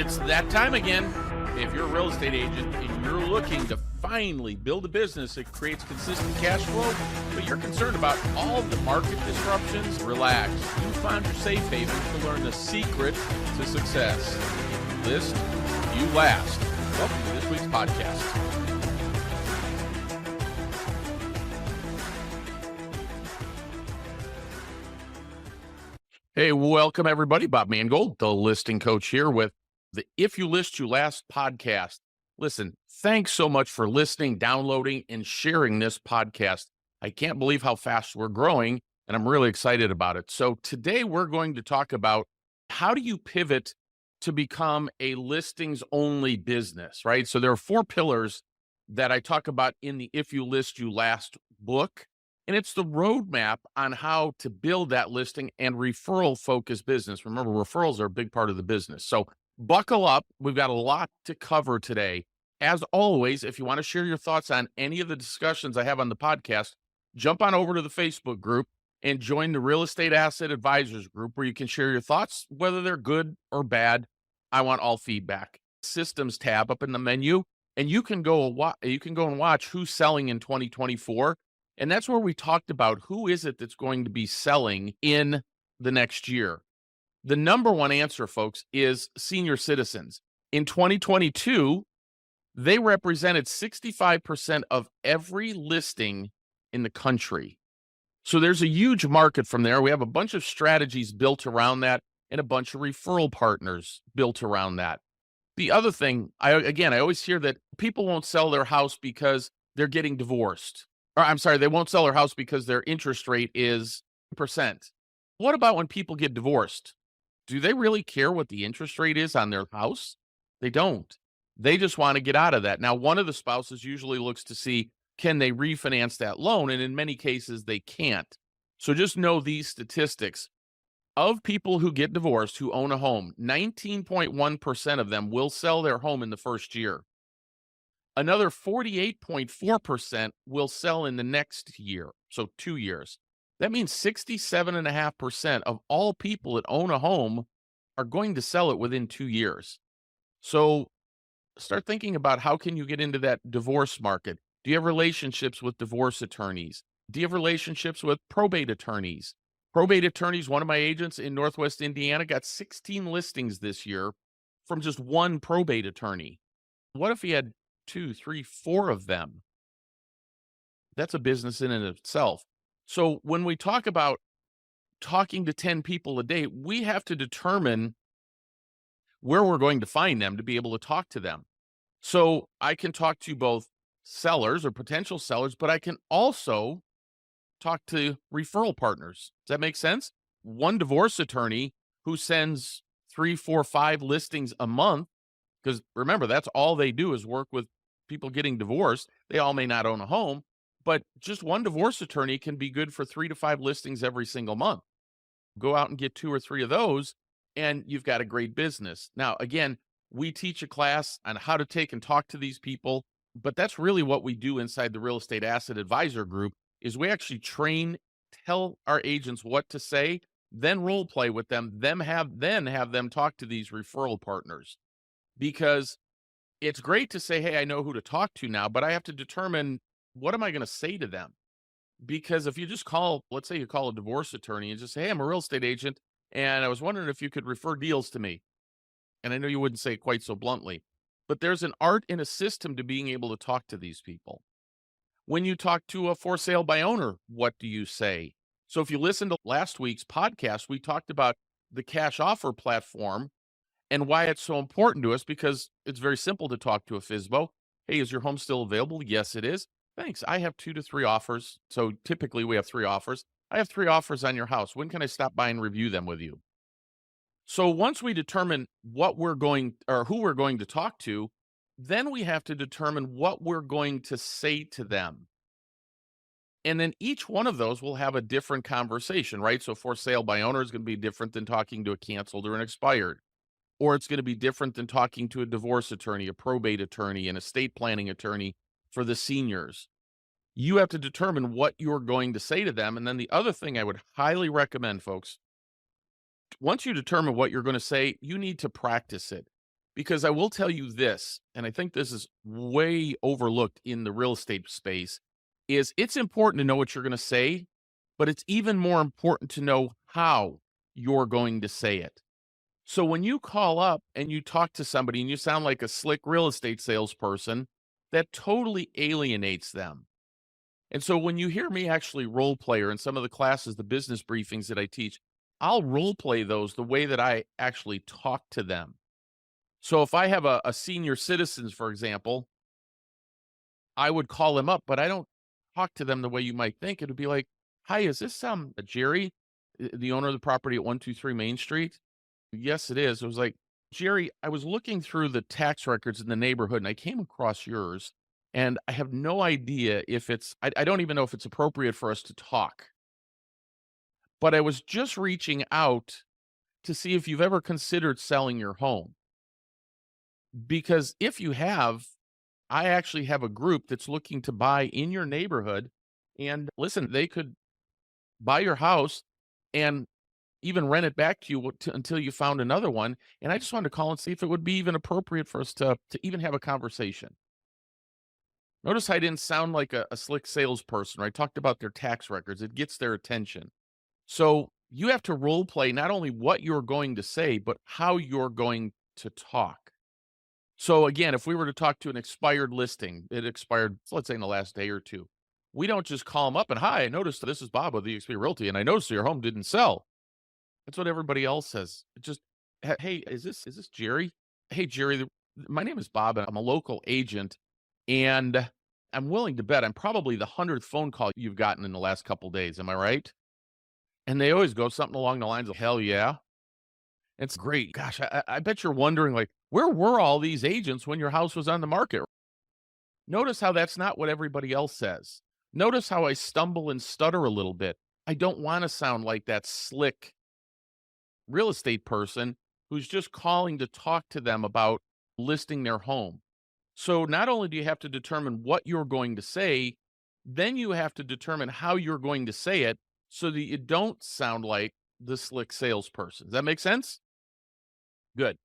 It's that time again. If you're a real estate agent and you're looking to finally build a business that creates consistent cash flow, but you're concerned about all the market disruptions, relax. You found your safe haven to learn the secret to success. If you list, you last. Welcome to this week's podcast. Hey, welcome everybody. Bob Mangold, the listing coach here with the If You List, You Last podcast. Listen, thanks so much for listening, downloading, and sharing this podcast. I can't believe how fast we're growing, and I'm really excited about it. So today we're going to talk about how do you pivot to become a listings-only business, right? So there are 4 pillars that I talk about in the If You List, You Last book. And it's the roadmap on how to build that listing and referral-focused business. Remember, referrals are a big part of the business. So buckle up. We've got a lot to cover today. As always, if you want to share your thoughts on any of the discussions I have on the podcast, jump on over to the Facebook group and join the Real Estate Asset Advisors group where you can share your thoughts, whether they're good or bad. I want all feedback. Systems tab up in the menu, and you can go and watch who's selling in 2024. And that's where we talked about who is it that's going to be selling in the next year. The number one answer, folks, is senior citizens. In 2022, they represented 65% of every listing in the country. So there's a huge market from there. We have a bunch of strategies built around that and a bunch of referral partners built around that. The other thing, I always hear that people won't sell their house because they're getting divorced. Or I'm sorry, they won't sell their house because their interest rate is %. What about when people get divorced? Do they really care what the interest rate is on their house? They don't. They just want to get out of that. Now, one of the spouses usually looks to see, can they refinance that loan? And in many cases, they can't. So just know these statistics. Of people who get divorced who own a home, 19.1% of them will sell their home in the first year. Another 48.4% will sell in the next year, so 2 years. That means 67.5% of all people that own a home are going to sell it within 2 years. So start thinking about how can you get into that divorce market. Do you have relationships with divorce attorneys? Do you have relationships with probate attorneys? Probate attorneys, one of my agents in Northwest Indiana got 16 listings this year from just one probate attorney. What if he had 2, 3, 4 of them? That's a business in and of itself. So when we talk about talking to 10 people a day, we have to determine where we're going to find them to be able to talk to them. So I can talk to both sellers or potential sellers, but I can also talk to referral partners. Does that make sense? One divorce attorney who sends 3, 4, 5 listings a month, because remember, that's all they do is work with people getting divorced. They all may not own a home, but just one divorce attorney can be good for 3 to 5 listings every single month. Go out and get 2 or 3 of those, and you've got a great business. Now, again, we teach a class on how to take and talk to these people, but that's really what we do inside the Real Estate Asset Advisor group is we actually train, tell our agents what to say, then role play with them, then have them talk to these referral partners. Because it's great to say, hey, I know who to talk to now, but I have to determine what am I going to say to them? Because if you just let's say you call a divorce attorney and just say, hey, I'm a real estate agent, and I was wondering if you could refer deals to me. And I know you wouldn't say it quite so bluntly, but there's an art and a system to being able to talk to these people. When you talk to a for sale by owner, what do you say? So if you listen to last week's podcast, we talked about the cash offer platform and why it's so important to us, because it's very simple to talk to a FSBO. Hey, is your home still available? Yes, it is. Thanks. I have 2 to 3 offers. So typically we have 3 offers. I have 3 offers on your house. When can I stop by and review them with you? So once we determine who we're going to talk to, then we have to determine what we're going to say to them. And then each one of those will have a different conversation, right? So for sale by owner is going to be different than talking to a canceled or an expired. Or it's going to be different than talking to a divorce attorney, a probate attorney, an estate planning attorney for the seniors. You have to determine what you're going to say to them. And then the other thing I would highly recommend, folks, once you determine what you're going to say, you need to practice it. Because I will tell you this, and I think this is way overlooked in the real estate space, is it's important to know what you're going to say, but it's even more important to know how you're going to say it. So when you call up and you talk to somebody and you sound like a slick real estate salesperson, that totally alienates them. And so when you hear me actually role play, or in some of the classes, the business briefings that I teach, I'll role play those the way that I actually talk to them. So if I have a senior citizens, for example, I would call them up, but I don't talk to them the way you might think. It would be like, "Hi, is this Jerry, the owner of the property at 123 Main Street?" Yes, it is. It was like, "Jerry, I was looking through the tax records in the neighborhood and I came across yours, and I have no idea if I don't even know if it's appropriate for us to talk. But I was just reaching out to see if you've ever considered selling your home. Because if you have, I actually have a group that's looking to buy in your neighborhood. And listen, they could buy your house and even rent it back to you until you found another one. And I just wanted to call and see if it would be even appropriate for us to even have a conversation." Notice I didn't sound like a slick salesperson, right? I talked about their tax records. It gets their attention. So you have to role play not only what you're going to say, but how you're going to talk. So again, if we were to talk to an expired listing, it expired, let's say in the last day or two. We don't just call them up and, "Hi, I noticed this is Bob with eXp Realty, and I noticed your home didn't sell." That's what everybody else says. It just, "Hey, is this Jerry? Hey, Jerry, my name is Bob, and I'm a local agent, and I'm willing to bet I'm probably the 100th phone call you've gotten in the last couple days. Am I right?" And they always go something along the lines of, "Hell yeah." It's great. Gosh, I bet you're wondering, like, where were all these agents when your house was on the market? Notice how that's not what everybody else says. Notice how I stumble and stutter a little bit. I don't want to sound like that slick real estate person who's just calling to talk to them about listing their home. So not only do you have to determine what you're going to say, then you have to determine how you're going to say it so that you don't sound like the slick salesperson. Does that make sense? Good.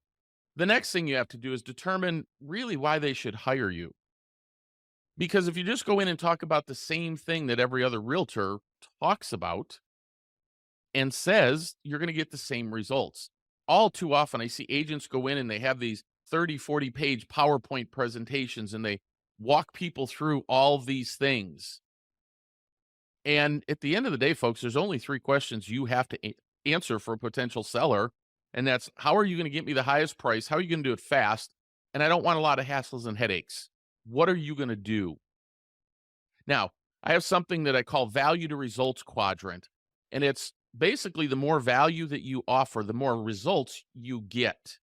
The next thing you have to do is determine really why they should hire you. Because if you just go in and talk about the same thing that every other realtor talks about and says, you're going to get the same results. All too often, I see agents go in and they have these 30, 40-page PowerPoint presentations and they walk people through all these things. And at the end of the day, folks, there's only three questions you have to answer for a potential seller. And that's, how are you going to get me the highest price? How are you going to do it fast? And I don't want a lot of hassles and headaches. What are you going to do? Now, I have something that I call value to results quadrant. And it's basically the more value that you offer, the more results you get.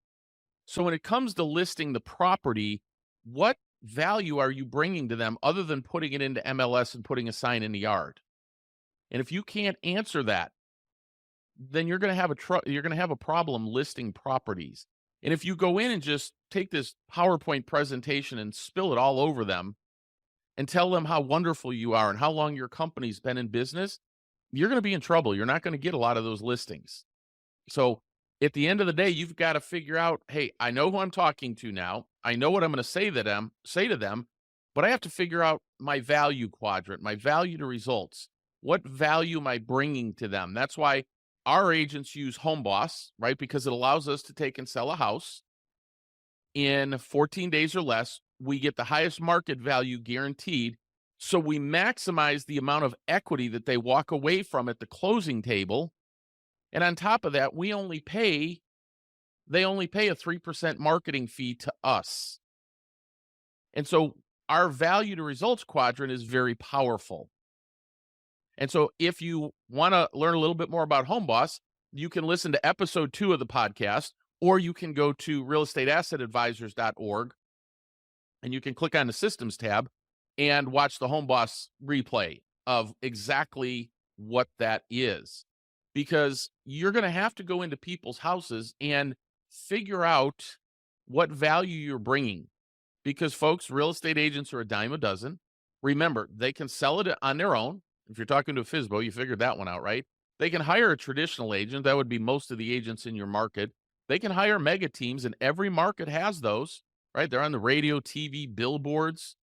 So when it comes to listing the property, what value are you bringing to them other than putting it into MLS and putting a sign in the yard? And if you can't answer that, then you're going to have a problem listing properties. And if you go in and just take this PowerPoint presentation and spill it all over them and tell them how wonderful you are and how long your company's been in business, you're going to be in trouble. You're not going to get a lot of those listings. So at the end of the day, you've got to figure out, hey, I know who I'm talking to now. I know what I'm going to say to them, but I have to figure out my value quadrant, my value to results. What value am I bringing to them? That's why our agents use Home Boss, right? Because it allows us to take and sell a house in 14 days or less. We get the highest market value guaranteed. So we maximize the amount of equity that they walk away from at the closing table. And on top of that, they only pay a 3% marketing fee to us. And so our value to results quadrant is very powerful. And so if you want to learn a little bit more about Home Boss, you can listen to episode 2 of the podcast, or you can go to realestateassetadvisors.org and you can click on the systems tab and watch the Home Boss replay of exactly what that is. Because you're going to have to go into people's houses and figure out what value you're bringing. Because folks, real estate agents are a dime a dozen. Remember, they can sell it on their own. If you're talking to a FSBO, you figured that one out, right? They can hire a traditional agent. That would be most of the agents in your market. They can hire mega teams, and every market has those, right? They're on the radio, TV, billboards.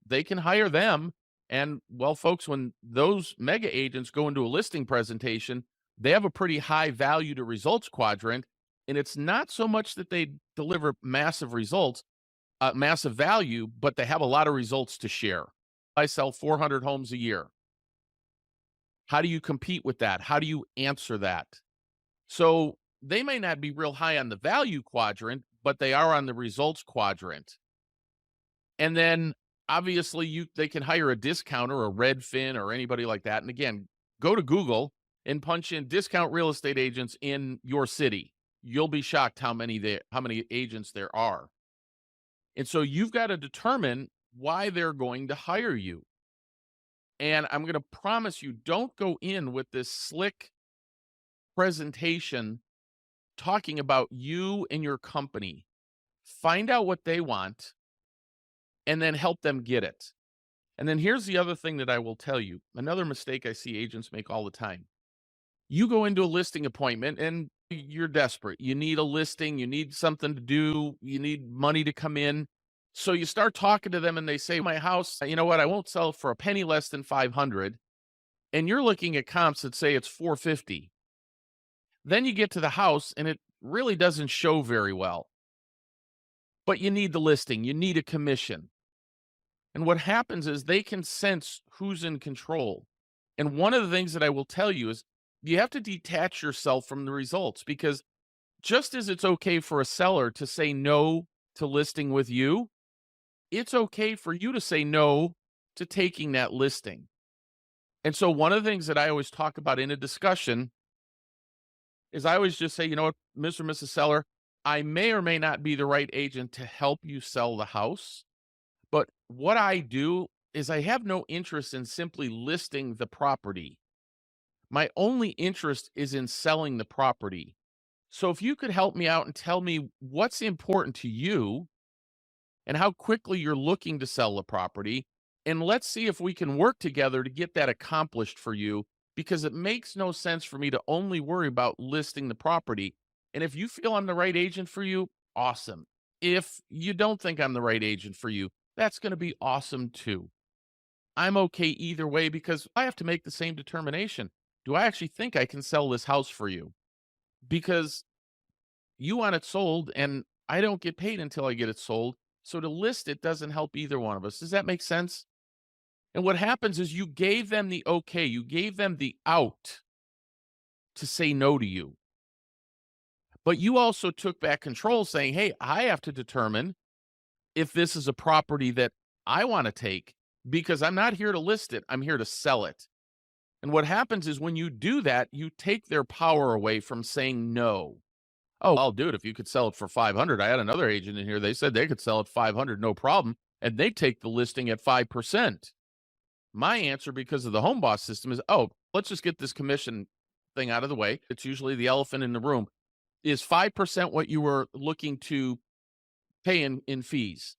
They can hire them. And well, folks, when those mega agents go into a listing presentation, they have a pretty high value to results quadrant. And it's not so much that they deliver massive results, massive value, but they have a lot of results to share. I sell 400 homes a year. How do you compete with that? How do you answer that? So they may not be real high on the value quadrant, but they are on the results quadrant. And then obviously they can hire a discounter, a Redfin or anybody like that. And again, go to Google and punch in discount real estate agents in your city. You'll be shocked how many agents there are. And so you've got to determine why they're going to hire you. And I'm going to promise you, don't go in with this slick presentation talking about you and your company. Find out what they want and then help them get it. And then here's the other thing that I will tell you. Another mistake I see agents make all the time. You go into a listing appointment and you're desperate. You need a listing, you need something to do, you need money to come in. So you start talking to them and they say, my house, you know what, I won't sell for a penny less than 500. And you're looking at comps that say it's 450. Then you get to the house and it really doesn't show very well. But you need the listing, you need a commission. And what happens is they can sense who's in control. And one of the things that I will tell you is you have to detach yourself from the results, because just as it's okay for a seller to say no to listing with you, it's okay for you to say no to taking that listing. And so one of the things that I always talk about in a discussion is I always just say, you know what, Mr. and Mrs. Seller, I may or may not be the right agent to help you sell the house. But what I do is I have no interest in simply listing the property. My only interest is in selling the property. So if you could help me out and tell me what's important to you and how quickly you're looking to sell the property, and let's see if we can work together to get that accomplished for you, because it makes no sense for me to only worry about listing the property. And if you feel I'm the right agent for you, awesome. If you don't think I'm the right agent for you, that's going to be awesome too. I'm okay either way, because I have to make the same determination. Do I actually think I can sell this house for you? Because you want it sold and I don't get paid until I get it sold. So to list it doesn't help either one of us. Does that make sense? And what happens is you gave them the okay, you gave them the out to say no to you. But you also took back control, saying, hey, I have to determine if this is a property that I want to take, because I'm not here to list it, I'm here to sell it. And what happens is when you do that, you take their power away from saying no. Oh, I'll do it if you could sell it for 500. I had another agent in here, they said they could sell it 500, no problem, and they take the listing at 5%. My answer, because of the home boss system, is, oh, let's just get this commission thing out of the way. It's usually the elephant in the room. Is 5% what you were looking to pay in fees?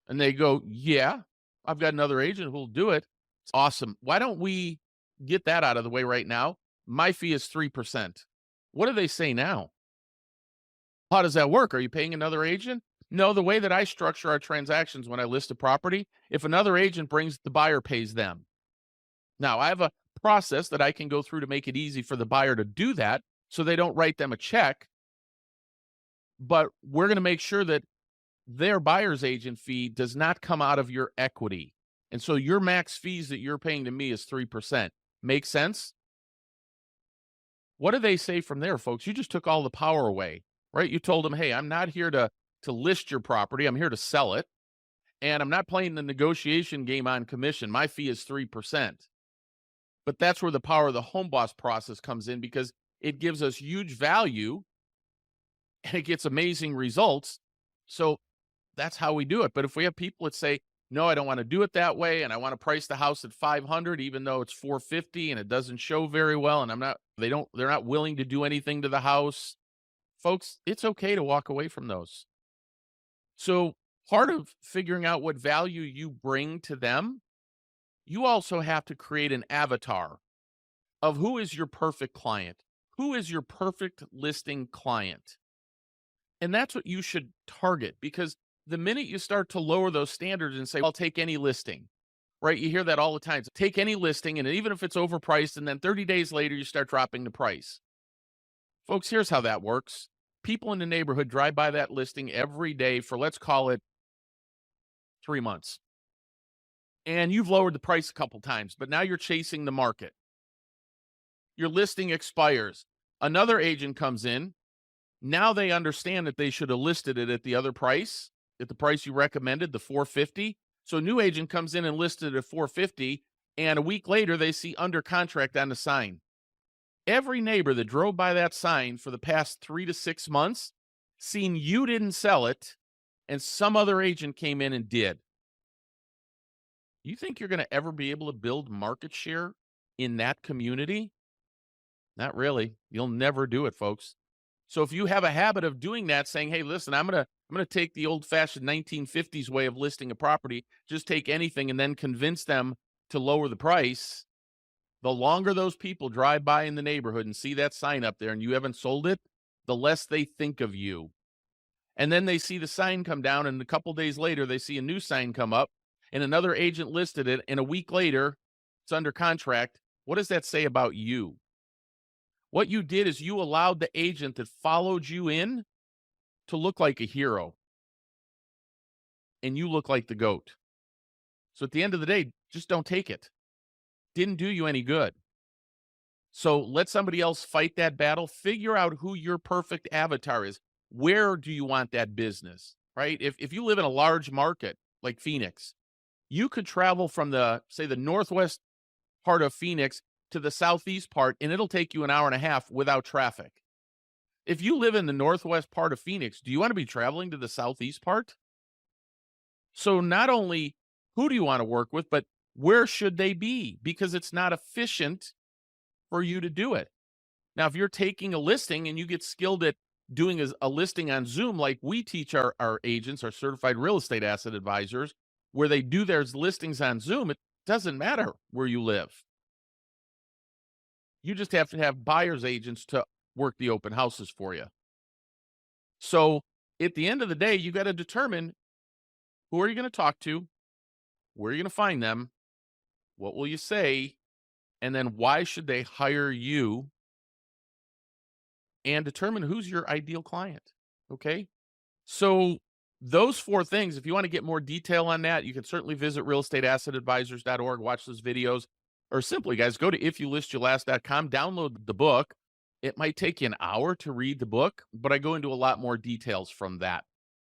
And they go, yeah, I've got another agent who'll do it. It's awesome. Why don't we get that out of the way right now? My fee is 3%. What do they say now? How does that work? Are you paying another agent? No, the way that I structure our transactions when I list a property, if another agent brings, the buyer pays them. Now, I have a process that I can go through to make it easy for the buyer to do that, so they don't write them a check. But we're going to make sure that their buyer's agent fee does not come out of your equity. And so your max fees that you're paying to me is 3%. Make sense? What do they say from there, folks? You just took all the power away, right? You told them, hey, I'm not here to list your property. I'm here to sell it. And I'm not playing the negotiation game on commission. My fee is 3%. But that's where the power of the home boss process comes in, because it gives us huge value and it gets amazing results. So that's how we do it. But if we have people that say, no, I don't want to do it that way, and I want to price the house at 500, even though it's 450 and it doesn't show very well, and they're not willing to do anything to the house, folks, it's okay to walk away from those. So part of figuring out what value you bring to them, you also have to create an avatar of who is your perfect client. Who is your perfect listing client? And that's what you should target, because the minute you start to lower those standards and say, "I'll take any listing," right? You hear that all the time. Take any listing, and even if it's overpriced, and then 30 days later, you start dropping the price. Folks, here's how that works. People in the neighborhood drive by that listing every day for, let's call it, 3 months. And you've lowered the price a couple times, but now you're chasing the market. Your listing expires. Another agent comes in. Now they understand that they should have listed it at the other price, at the price you recommended, the 450. So a new agent comes in and listed it at 450, and a week later they see under contract on the sign. Every neighbor that drove by that sign for the past 3 to 6 months seen you didn't sell it and some other agent came in and did. You think you're going to ever be able to build market share in that community? Not really. You'll never do it, folks. So if you have a habit of doing that, saying, "Hey, listen, I'm gonna take the old-fashioned 1950s way of listing a property, just take anything and then convince them to lower the price," the longer those people drive by in the neighborhood and see that sign up there and you haven't sold it, the less they think of you. And then they see the sign come down, and a couple days later, they see a new sign come up, and another agent listed it, and a week later, it's under contract. What does that say about you? What you did is you allowed the agent that followed you in to look like a hero, and you look like the goat. So at the end of the day, just don't take it. Didn't do you any good. So let somebody else fight that battle. Figure out who your perfect avatar is. Where do you want that business, right? If you live in a large market like Phoenix, you could travel from the, say, the northwest part of Phoenix to the southeast part, and it'll take you an hour and a half without traffic. If you live in the northwest part of Phoenix, do you want to be traveling to the southeast part? So not only who do you want to work with, but where should they be? Because it's not efficient for you to do it. Now, if you're taking a listing and you get skilled at doing a listing on Zoom, like we teach our agents, our certified real estate asset advisors, where they do their listings on Zoom, it doesn't matter where you live. You just have to have buyer's agents to work the open houses for you. So at the end of the day, you got to determine, who are you going to talk to? Where are you going to find them? What will you say? And then why should they hire you? And determine who's your ideal client. Okay. So those 4 things, if you want to get more detail on that, you can certainly visit realestateassetadvisors.org, watch those videos, or simply, guys, go to ifyoulistyourlast.com, download the book. It might take you an hour to read the book, but I go into a lot more details from that.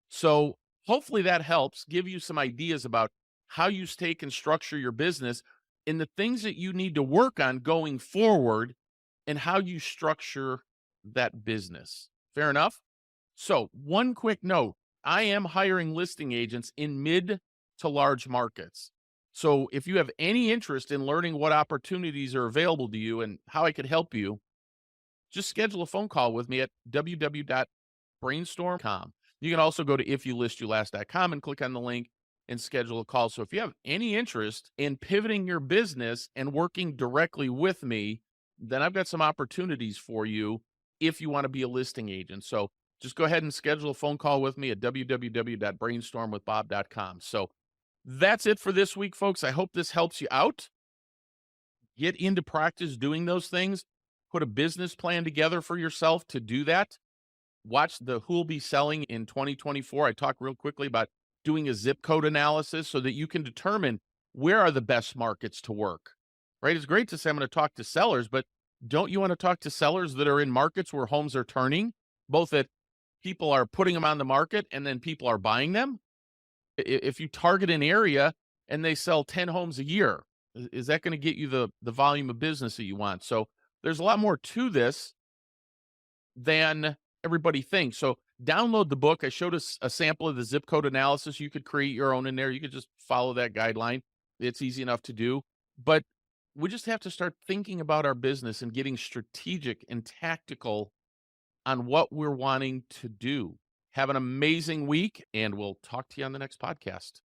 So hopefully that helps give you some ideas about how you take and structure your business and the things that you need to work on going forward and how you structure that business. Fair enough? So one quick note, I am hiring listing agents in mid to large markets. So if you have any interest in learning what opportunities are available to you and how I could help you, just schedule a phone call with me at www.brainstorm.com. You can also go to ifyoulistyourlast.com and click on the link and schedule a call. So if you have any interest in pivoting your business and working directly with me, then I've got some opportunities for you if you want to be a listing agent. So just go ahead and schedule a phone call with me at www.brainstormwithbob.com. So that's it for this week, folks. I hope this helps you out. Get into practice doing those things. Put a business plan together for yourself to do that. Watch the Who'll Be Selling in 2024. I talk real quickly about doing a zip code analysis so that you can determine where are the best markets to work, right? It's great to say I'm going to talk to sellers, but don't you want to talk to sellers that are in markets where homes are turning, both that people are putting them on the market and then people are buying them? If you target an area and they sell 10 homes a year, is that going to get you the volume of business that you want? So there's a lot more to this than everybody thinks. So download the book. I showed us a sample of the zip code analysis. You could create your own in there. You could just follow that guideline. It's easy enough to do. But we just have to start thinking about our business and getting strategic and tactical on what we're wanting to do. Have an amazing week, and we'll talk to you on the next podcast.